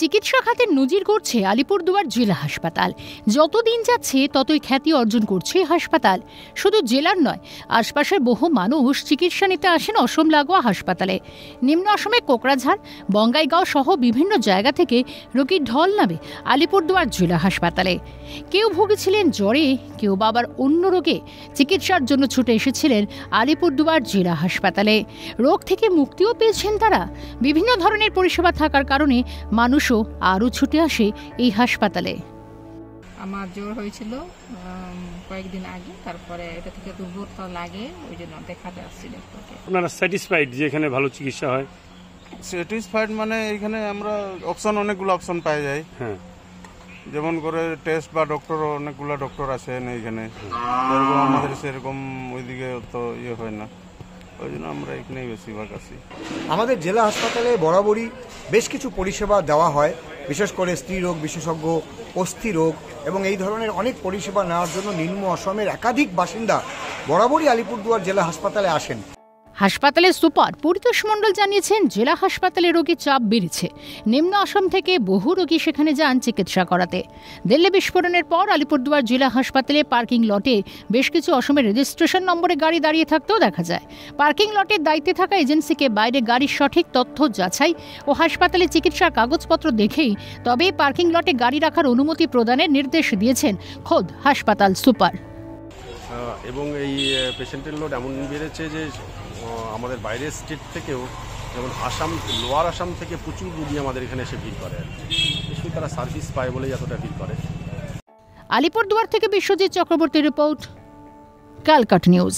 চিকিৎসা খাতে নজির করছে আলিপুরদুয়ার জেলা হাসপাতাল। যতদিন যাচ্ছে ততই খ্যাতি অর্জন করছে হাসপাতাল। শুধু জেলার নয়, আশপাশের বহু মানুষ চিকিৎসা নিতে আসেন অসম লাগোয়া হাসপাতালে। নিম্ন অসমে কোকরাঝাড়, বঙ্গাইগাঁও সহ বিভিন্ন জায়গা থেকে রোগীর ঢল নামে আলিপুরদুয়ার জেলা হাসপাতালে। কেউ ভুগেছিলেন জ্বরে, কেউ বাবার অন্য রোগে চিকিৎসার জন্য ছুটে এসেছিলেন আলিপুরদুয়ার জেলা হাসপাতালে। রোগ থেকে মুক্তিও পেয়েছেন তারা। বিভিন্ন ধরনের পরিষেবা থাকার কারণে মানুষও আরও ছুটে আসে এই হাসপাতালে। আমার জ্বর হয়েছিল কয়েকদিন আগে, তারপরে এটা থেকে দুর্বলতা লাগে, ওই জন্য দেখাতে আসছি ডক্টরকে। আপনারা স্যাটিসফাইড যে এখানে ভালো চিকিৎসা হয়? স্যাটিসফাইড মানে এখানে আমরা অনেকগুলো অপশন পাওয়া যায়। হ্যাঁ, যেমন করে টেস্ট বা ডক্টর, অনেকগুলো ডক্টর আছেন এইখানে। সেরকম আমাদের সেরকম ওইদিকে তো হয় না, ওই জন্য আমরা এখানেই বেশিরভাগ আছি। আমাদের জেলা হাসপাতালে বরাবরই বেশ কিছু পরিষেবা দেওয়া হয়, বিশেষ করে স্ত্রীরোগ বিশেষজ্ঞ, অস্থি রোগ এবং এই ধরনের অনেক পরিষেবা নেওয়ার জন্য নিম্ন অসমের একাধিক বাসিন্দা বরাবরই আলিপুরদুয়ার জেলা হাসপাতালে আসেন। হাসপাতালের সুপার পরিতোষ মণ্ডল জানিয়েছেন, জেলা হাসপাতালে রোগীর চাপ বেড়েছে। নিম্ন অসম থেকে বহু রোগী সেখানে যান চিকিৎসা করাতে। দিল্লি বিস্ফোরণের পর আলিপুরদুয়ার জেলা হাসপাতালে পার্কিং লটে বেশ কিছু অসমের রেজিস্ট্রেশন নম্বরে গাড়ি দাঁড়িয়ে থাকতেও দেখা যায়। পার্কিং লটের দায়িত্বে থাকা এজেন্সিকে বাইরে গাড়ির সঠিক তথ্য যাচাই ও হাসপাতালে চিকিৎসার কাগজপত্র দেখেই তবে পার্কিং লটে গাড়ি রাখার অনুমতি প্রদানের নির্দেশ দিয়েছেন খোদ হাসপাতাল সুপার। এবং এই পেশেন্টের লোড এমন বেড়েছে যে আমাদের বাইরের স্টেট থেকেও, যেমন আসাম, লোয়ার আসাম থেকে প্রচুর রুগী আমাদের এখানে এসে ভিড় করে। নিশ্চয়ই তারা সার্ভিস পায় বলেই এতটা ভিড় করে। আলিপুরদুয়ার থেকে বিশ্বজিৎ চক্রবর্তীর রিপোর্ট, ক্যালকাটা নিউজ।